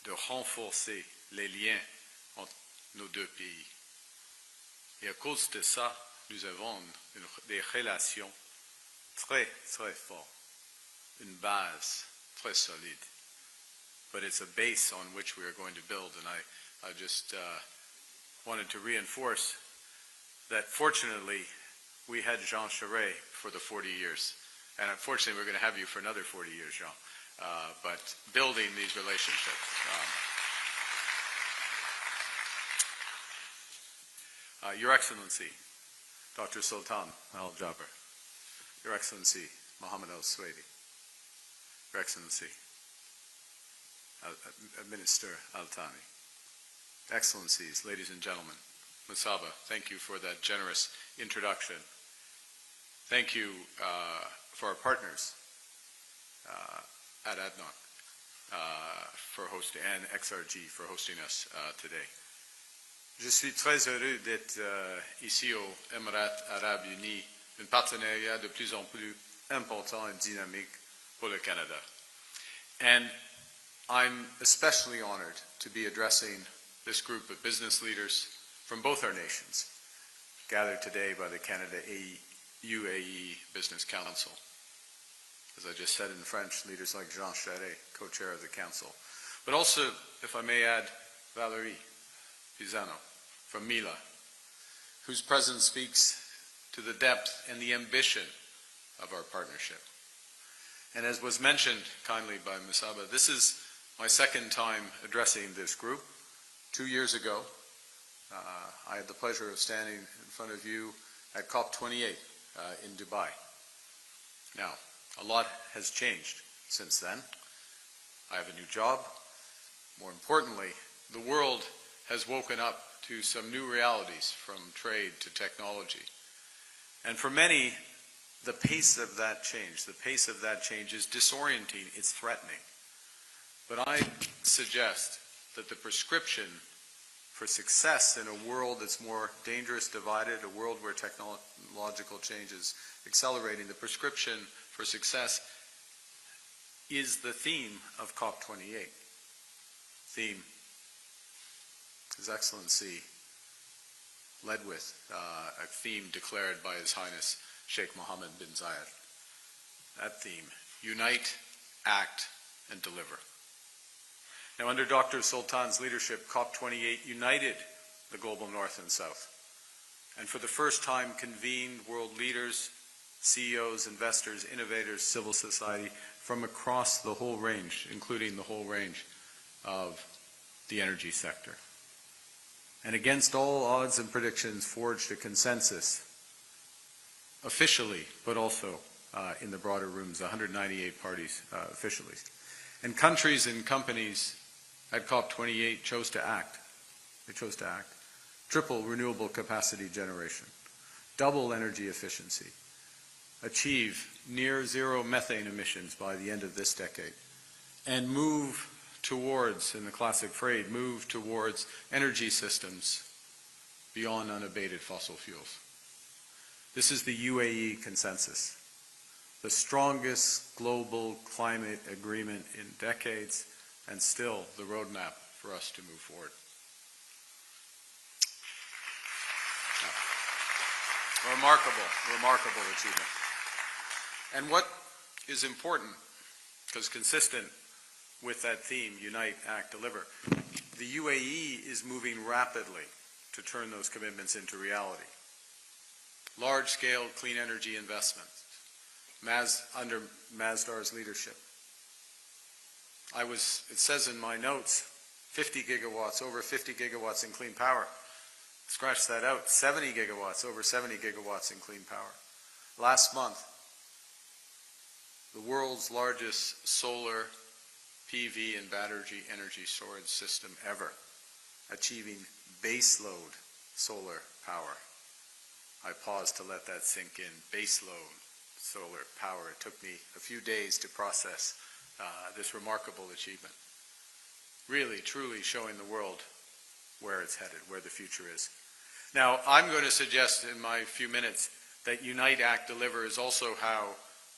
de renforcer les liens entre nos deux pays. Et à cause de ça, nous avons des relations très, très fortes, une base très solide. But it's a base on which we are going to build, and I just wanted to reinforce that fortunately we had Jean Charest for the 40 years, and unfortunately we're going to have you for another 40 years, Jean, but building these relationships. Your Excellency, Dr. Sultan Al Jaber, Your Excellency, Mohammed Al Swedi, Your Excellency, Minister Al-Thani, Excellencies, ladies and gentlemen, Musaba, thank you for that generous introduction. Thank you for our partners at ADNOC for hosting, and XRG for hosting us today. Je suis très heureux d'être ici aux Émirats Arabes Unis, un partenariat de plus en plus important et dynamique pour le Canada. And I'm especially honored to be addressing this group of business leaders from both our nations, gathered today by the Canada UAE Business Council. As I just said in French, leaders like Jean Charest, co-chair of the Council. But also, if I may add, Valérie Pisano from Mila, whose presence speaks to the depth and the ambition of our partnership. And as was mentioned kindly by Musaba, this is my second time addressing this group. 2 years ago, I had the pleasure of standing in front of you at COP28 in Dubai. Now, a lot has changed since then. I have a new job. More importantly, the world has woken up to some new realities, from trade to technology. And for many, the pace of that change is disorienting, it's threatening. But I suggest that the prescription for success in a world that's more dangerous, divided, a world where technological change is accelerating, the prescription for success is the theme of COP28. Theme His Excellency led with, a theme declared by His Highness Sheikh Mohammed bin Zayed. That theme, unite, act, and deliver. Now, under Dr. Sultan's leadership, COP28 united the global north and south, and for the first time convened world leaders, CEOs, investors, innovators, civil society from across the whole range, including the whole range of the energy sector. And against all odds and predictions, forged a consensus, officially, but also in the broader rooms, 198 parties officially. And countries and companies at COP28 chose to act. They chose to act. Triple renewable capacity generation, double energy efficiency, achieve near zero methane emissions by the end of this decade, and move towards, in the classic phrase, move towards energy systems beyond unabated fossil fuels. This is the UAE consensus, the strongest global climate agreement in decades, and still the roadmap for us to move forward. Remarkable achievement. And what is important, because consistent with that theme, unite, act, deliver, the UAE is moving rapidly to turn those commitments into reality. Large-scale clean energy investments, under Masdar's leadership. It says in my notes, 50 gigawatts, over 50 gigawatts in clean power. Scratch that out, 70 gigawatts, over 70 gigawatts in clean power. Last month, the world's largest solar, PV, and battery energy storage system ever, achieving baseload solar power. I paused to let that sink in. Baseload solar power. It took me a few days to process this remarkable achievement. Really, truly showing the world where it's headed, where the future is. Now, I'm going to suggest in my few minutes that Unite, Act, Deliver is also how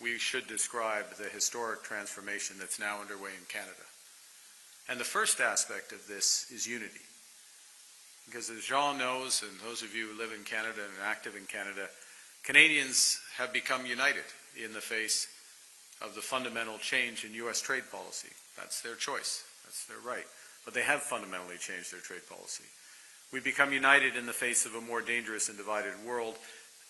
we should describe the historic transformation that's now underway in Canada. And the first aspect of this is unity. Because as Jean knows, and those of you who live in Canada and are active in Canada, Canadians have become united in the face of the fundamental change in U.S. trade policy. That's their choice. That's their right. But they have fundamentally changed their trade policy. We've become united in the face of a more dangerous and divided world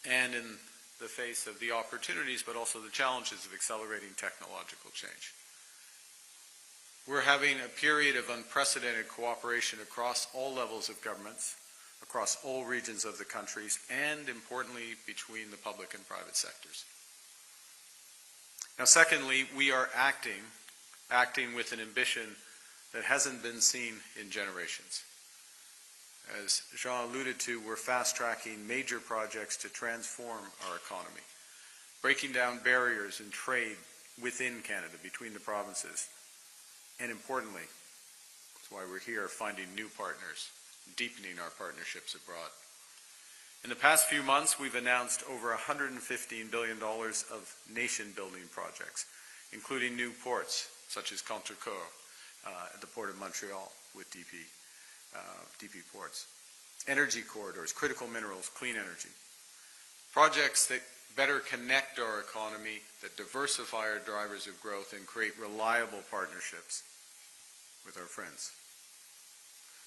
and in the face of the opportunities but also the challenges of accelerating technological change. We're having a period of unprecedented cooperation across all levels of governments, across all regions of the countries, and importantly, between the public and private sectors. Now, secondly, we are acting with an ambition that hasn't been seen in generations. As Jean alluded to, we're fast-tracking major projects to transform our economy, breaking down barriers in trade within Canada, between the provinces, and importantly, that's why we're here, finding new partners, deepening our partnerships abroad. In the past few months, we've announced over $115 billion of nation-building projects, including new ports, such as Contrecoeur at the Port of Montreal with DP Ports, energy corridors, critical minerals, clean energy, projects that better connect our economy, that diversify our drivers of growth, and create reliable partnerships with our friends.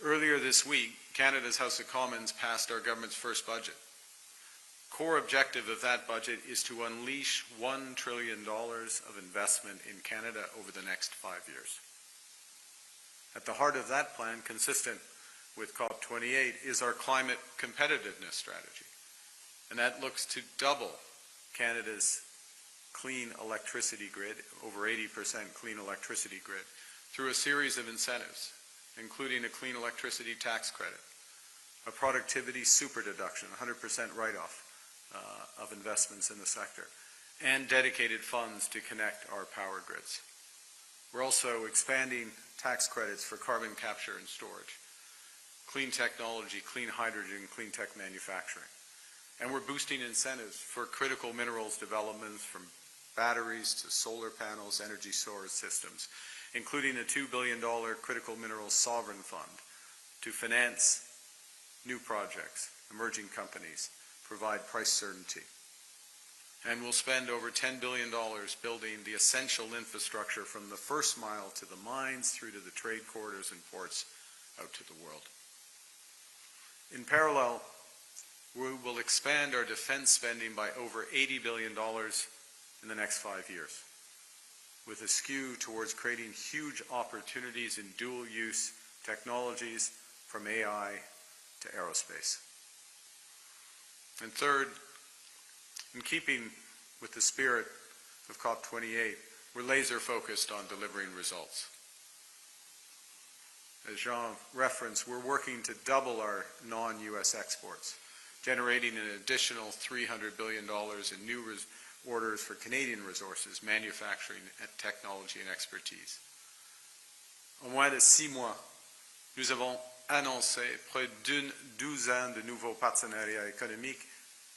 Earlier this week, Canada's House of Commons passed our government's first budget. Core objective of that budget is to unleash $1 trillion of investment in Canada over the next 5 years. At the heart of that plan, consistent with COP28, is our climate competitiveness strategy. And that looks to double Canada's clean electricity grid, over 80% clean electricity grid, through a series of incentives, including a clean electricity tax credit, a productivity super deduction, 100% write-off of investments in the sector, and dedicated funds to connect our power grids. We're also expanding tax credits for carbon capture and storage, clean technology, clean hydrogen, clean tech manufacturing. And we're boosting incentives for critical minerals developments from batteries to solar panels, energy storage systems, including a $2 billion critical minerals sovereign fund to finance new projects, emerging companies, provide price certainty. And we'll spend over $10 billion building the essential infrastructure from the first mile to the mines through to the trade corridors and ports out to the world. In parallel, we will expand our defense spending by over $80 billion in the next 5 years, with a skew towards creating huge opportunities in dual-use technologies from AI to aerospace. And third, in keeping with the spirit of COP28, we're laser-focused on delivering results. As Jean referenced, we're working to double our non-U.S. exports, generating an additional $300 billion in new orders for Canadian resources, manufacturing, technology, and expertise. En moins de 6 mois, nous avons annoncé près d'une douzaine de nouveaux partenariats économiques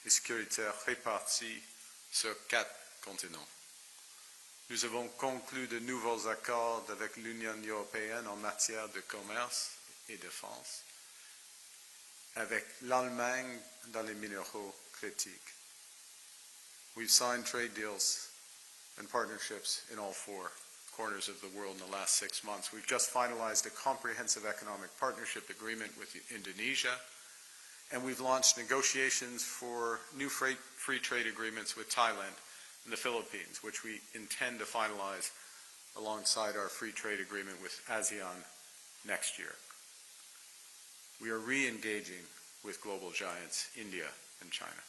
et sécuritaires répartis sur 4 continents. Nous avons conclu de nouveaux accords avec l'Union européenne en matière de commerce et de défense, avec l'Allemagne dans les minéraux critiques. We've signed trade deals and partnerships in all 4 corners of the world in the last 6 months. We've just finalized a comprehensive economic partnership agreement with Indonesia, and we've launched negotiations for new free trade agreements with Thailand and the Philippines, which we intend to finalize alongside our free trade agreement with ASEAN next year. We are re-engaging with global giants, India and China.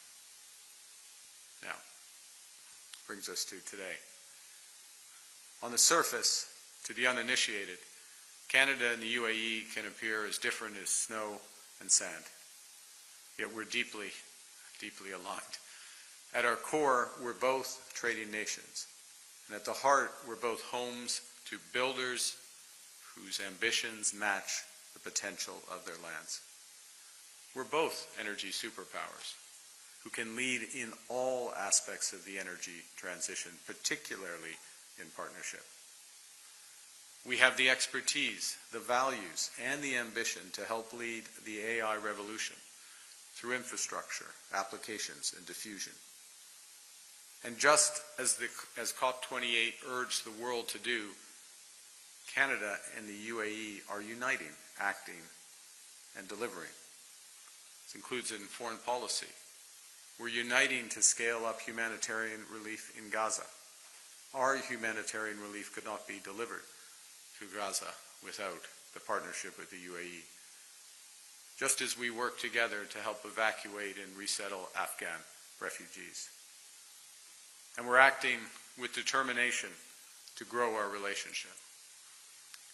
Now, brings us to today. On the surface, to the uninitiated, Canada and the UAE can appear as different as snow and sand. Yet we're deeply, deeply aligned. At our core, we're both trading nations. And at the heart, we're both homes to builders whose ambitions match the potential of their lands. We're both energy superpowers who can lead in all aspects of the energy transition, particularly in partnership. We have the expertise, the values, and the ambition to help lead the AI revolution through infrastructure, applications, and diffusion. And just as COP28 urged the world to do, Canada and the UAE are uniting, acting, and delivering. This includes in foreign policy. We're uniting to scale up humanitarian relief in Gaza. Our humanitarian relief could not be delivered to Gaza without the partnership with the UAE. Just as we work together to help evacuate and resettle Afghan refugees. And we're acting with determination to grow our relationship.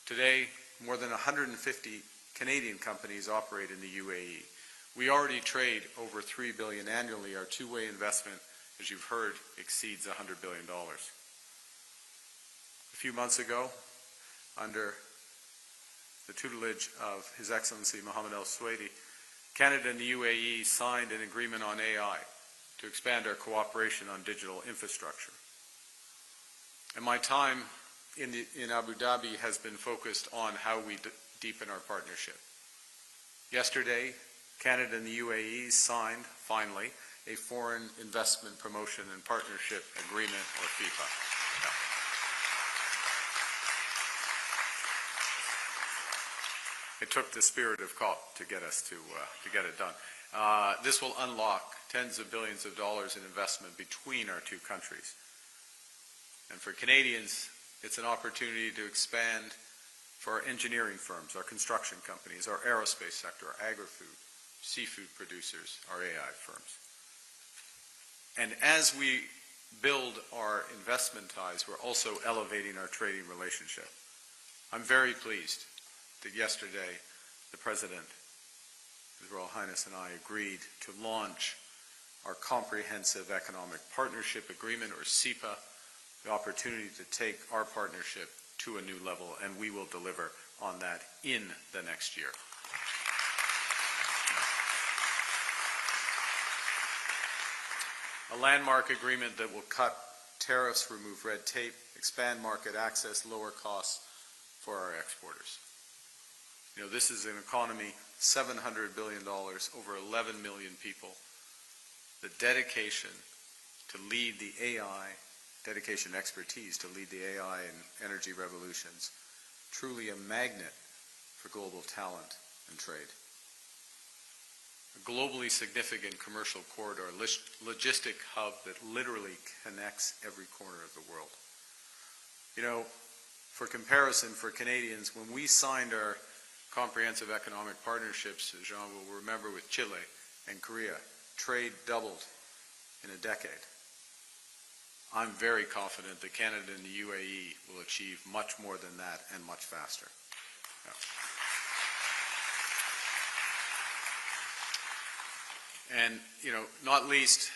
Today, more than 150 Canadian companies operate in the UAE. We already trade over $3 billion annually. Our two-way investment, as you've heard, exceeds $100 billion. A few months ago, under the tutelage of His Excellency Mohammed Al-Suwaidi, Canada and the UAE signed an agreement on AI to expand our cooperation on digital infrastructure. And my time in Abu Dhabi has been focused on how we deepen our partnership. Yesterday, Canada and the UAE signed, finally, a Foreign Investment Promotion and Partnership Agreement, or FIPA. It took the spirit of COP to get us to get it done. This will unlock tens of billions of dollars in investment between our two countries. And for Canadians, it's an opportunity to expand for our engineering firms, our construction companies, our aerospace sector, our agri-food, seafood producers, our AI firms. And as we build our investment ties, we're also elevating our trading relationship. I'm very pleased that yesterday the President, His Royal Highness, and I agreed to launch our Comprehensive Economic Partnership Agreement, or CEPA, the opportunity to take our partnership to a new level, and we will deliver on that in the next year. A landmark agreement that will cut tariffs, remove red tape, expand market access, lower costs for our exporters. You know, this is an economy, $700 billion, over 11 million people. The dedication to lead the AI, dedication, expertise to lead the AI and energy revolutions, truly a magnet for global talent and trade. A globally significant commercial corridor, logistic hub that literally connects every corner of the world. You know, for comparison, for Canadians, when we signed our comprehensive economic partnerships, as Jean will remember, with Chile and Korea, trade doubled in a decade. I'm very confident that Canada and the UAE will achieve much more than that and much faster. Yeah. And, you know, not least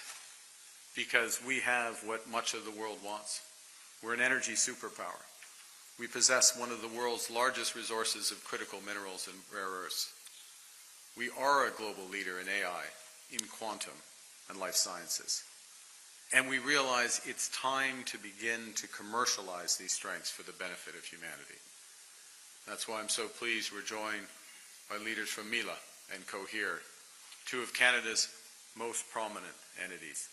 because we have what much of the world wants. We're an energy superpower. We possess one of the world's largest resources of critical minerals and rare earths. We are a global leader in AI, in quantum, and life sciences. And we realize it's time to begin to commercialize these strengths for the benefit of humanity. That's why I'm so pleased we're joined by leaders from Mila and Cohere, two of Canada's most prominent entities.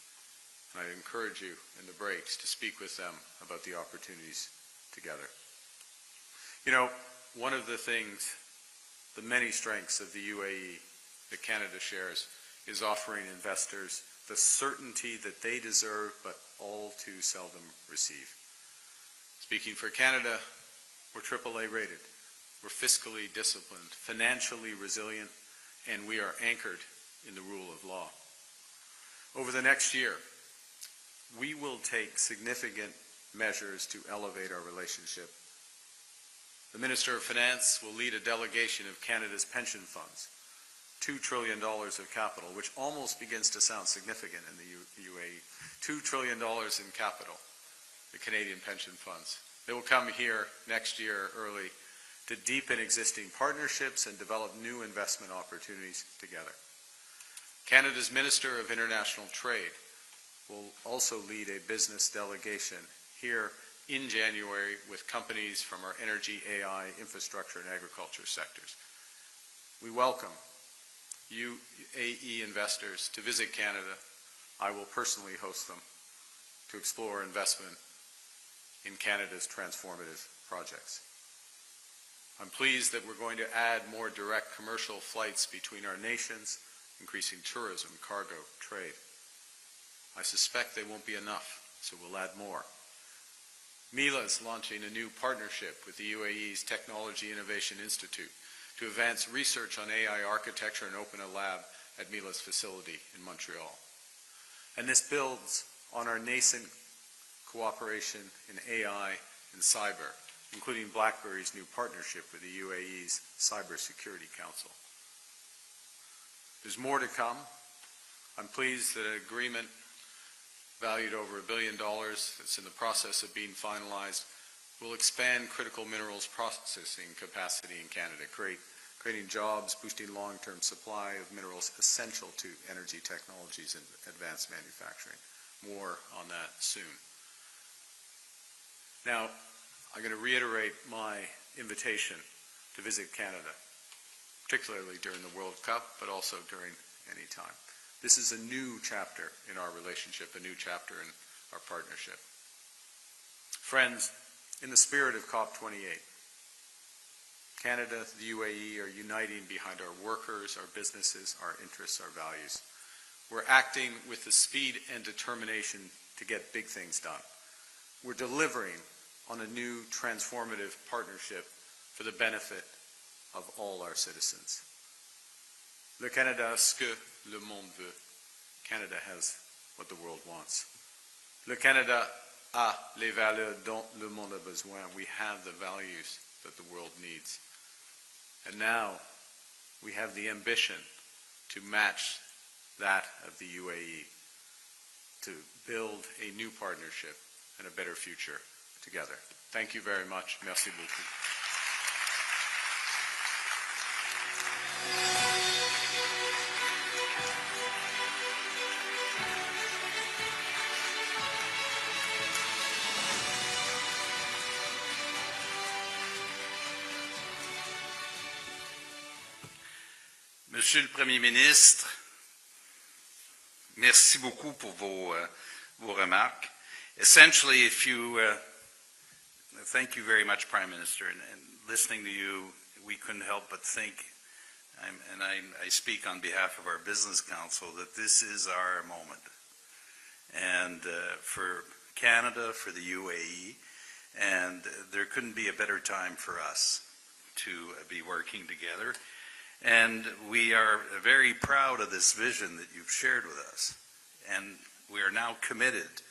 And I encourage you in the breaks to speak with them about the opportunities together. You know, one of the things, the many strengths of the UAE that Canada shares is offering investors the certainty that they deserve but all too seldom receive. Speaking for Canada, we're AAA rated. We're fiscally disciplined, financially resilient, and we are anchored in the rule of law. Over the next year, we will take significant measures to elevate our relationship. The Minister of Finance will lead a delegation of Canada's pension funds, $2 trillion of capital, which almost begins to sound significant in the UAE. $2 trillion in capital, the Canadian pension funds. They will come here next year early to deepen existing partnerships and develop new investment opportunities together. Canada's Minister of International Trade will also lead a business delegation here in January with companies from our energy, AI, infrastructure, and agriculture sectors. We welcome UAE investors to visit Canada. I will personally host them to explore investment in Canada's transformative projects. I'm pleased that we're going to add more direct commercial flights between our nations, increasing tourism, cargo, trade. I suspect they won't be enough, so we'll add more. Mila is launching a new partnership with the UAE's Technology Innovation Institute to advance research on AI architecture and open a lab at Mila's facility in Montreal. And this builds on our nascent cooperation in AI and cyber, including BlackBerry's new partnership with the UAE's Cybersecurity Council. There's more to come. I'm pleased that an agreement valued over $1 billion that's in the process of being finalized will expand critical minerals processing capacity in Canada, creating jobs, boosting long-term supply of minerals essential to energy technologies and advanced manufacturing. More on that soon. Now, I'm going to reiterate my invitation to visit Canada, particularly during the World Cup, but also during any time. This is a new chapter in our relationship, a new chapter in our partnership. Friends, in the spirit of COP28, Canada, the UAE are uniting behind our workers, our businesses, our interests, our values. We're acting with the speed and determination to get big things done. We're delivering on a new transformative partnership for the benefit of all our citizens. Le Canada a ce que le monde veut. Canada has what the world wants. Le Canada a les valeurs dont le monde a besoin. We have the values that the world needs. And now we have the ambition to match that of the UAE, to build a new partnership and a better future together. Thank you very much. Merci beaucoup. Monsieur le Premier ministre, merci beaucoup pour vos remarques. Essentially, thank you very much, Prime Minister, and listening to you, we couldn't help but think, and I speak on behalf of our Business Council, that this is our moment. And for Canada, for the UAE, and there couldn't be a better time for us to be working together. And we are very proud of this vision that you've shared with us. And we are now committed